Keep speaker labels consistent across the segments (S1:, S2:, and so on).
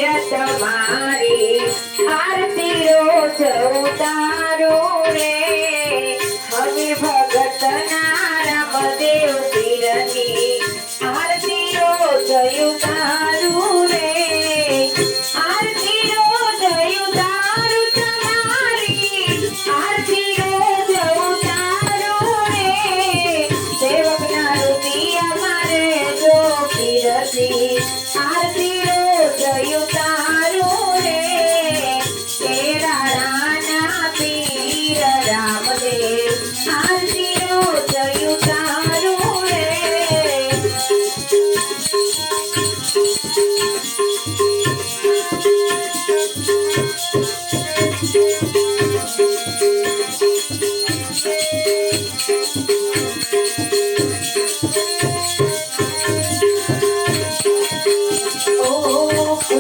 S1: પીર તમારી આરતી રોજ ઉતારો રે હવે ભગત ના રામદેવ પીરની આરતી રોજ ઉતારું રે આરતી રોજ ઉતારું તમારી આરતી રોજ ઉતારું રે સેવક ના રૂપિયા મારે જો પીરતી આરતી રોજ ઉતારું રે તેરા રાના પીર રામદેવ આરતી રોજ ઉતારું રે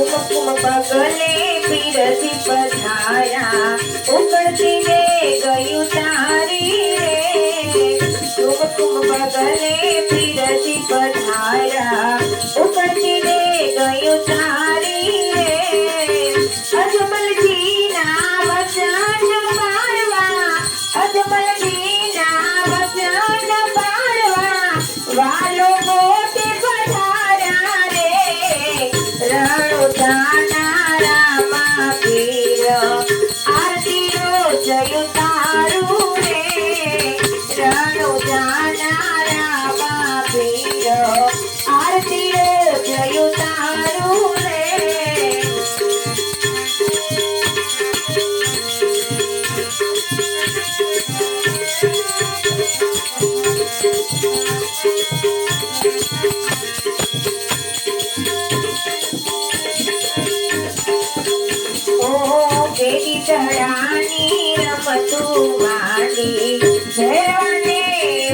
S1: બગલે પીરથી પધાર્યા ઉકળતી ને ગયું તારી રે કુમકુમ બગલે પીરથી પધાર્યા ઉકળતી ને ગયું તારી રે અજમલજી ના વચન પાળવા અજમલજી ના વચન પાળવા વાલો મોટે પધાર્યા રે રણુદાના રામા પીર આરતી રોજ ઉતારું રે રણુદાના રામા પીર આરતી રોજ ઉતારું રે કેરી ચડાની રમતું માંડી ભેરવાને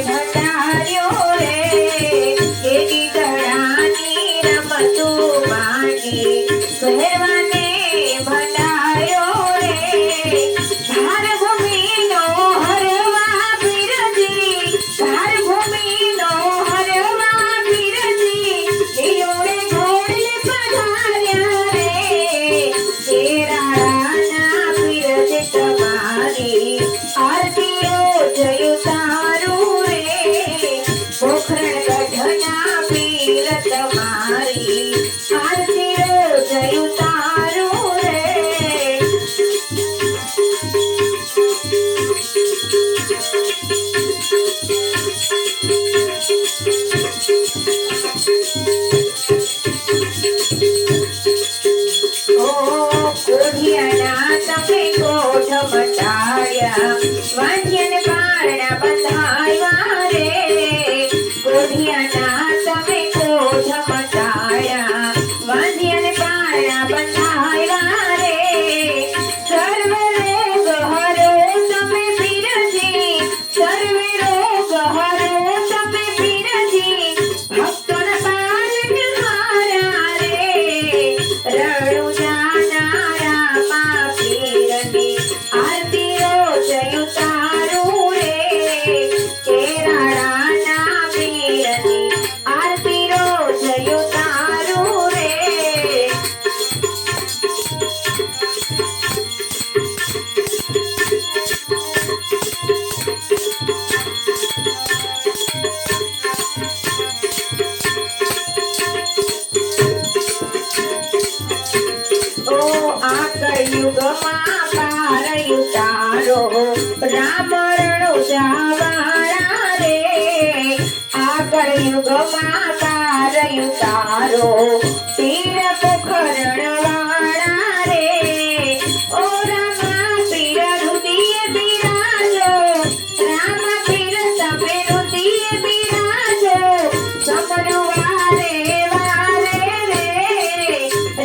S1: ભંડાર્યો રે કેરી ચડાની રમતું માંડી ભેરવાને ભંડાર્યો રે ભારભૂમિનો હરવા પીરજી ભારભૂમિનો હરવા પીરજી દિયોડે ઘોડે પધાર્યા રે તેરા તમારી આરતી રોજ ઉતારું રે પોખરણ ગઢના પીર તમારી આરતી રોજ ઉતારું રે કોઢિયાના તમે કોઢ મટાડ્યા વાંજ્યન પારણા બંધાવ્યા રે કોઢિયાના તમે કોઢ મટાડ્યા વાંજ્યન પારણા બંધાવ્યા રે સર્વે રોગ હરો તમે પીરજી સર્વે રોગ હરો તમે પીરજી ભક્તોના પાલન હારા રે રણુજાના રામા પીરની આરતી રોજ ઉતારું રે કેરાળાના પીરની આરતી રોજ ઉતારું રે યુગમાં પાર ઉતારો રામ રણુજાવાળા રે આગળ યુગમાં પાર ઉતારો પીર પોખરણ વાળા રે ઓ રામા પીર રુદિય બિરાજો રામા પીર તમે રુદિય બિરાજો સમરવા રે વારે રે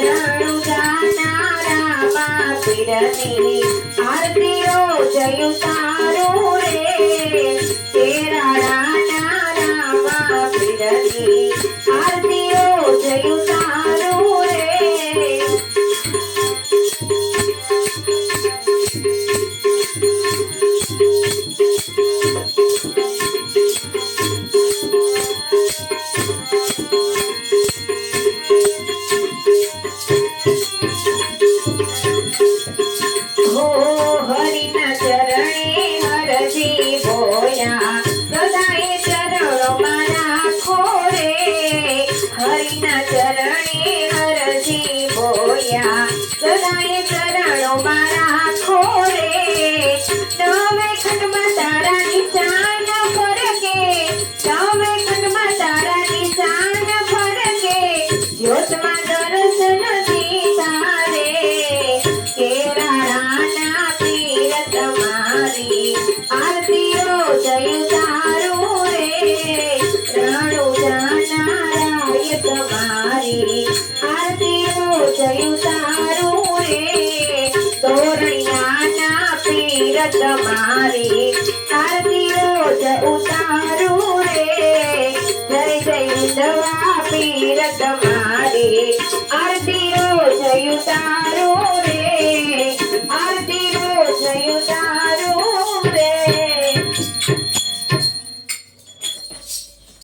S1: રણુજાના રામા પીરની આરતી રોજ ઉતારું રે તેરા રાના રામા પીરની આરતી રોજ ઉતારું રે સદાય ચરણોમાં રાખો રે નવે ખંડમાં તારા નિશાન ફરકે નવે ખંડમાં તારા નિશાન ફરકે જ્યોતમાં દર્શન દીધા રે કેરાળાના પીર તમારી આરતીઓ જય તારું રે રણુજાના રાય તમારી આરતીઓ જય તારું રે તોરણિયાના પીર તમારી આરતીઓ જય ઉતારું રે જય જય વિધવા પીર તમારી આરતીઓ જય ઉતારું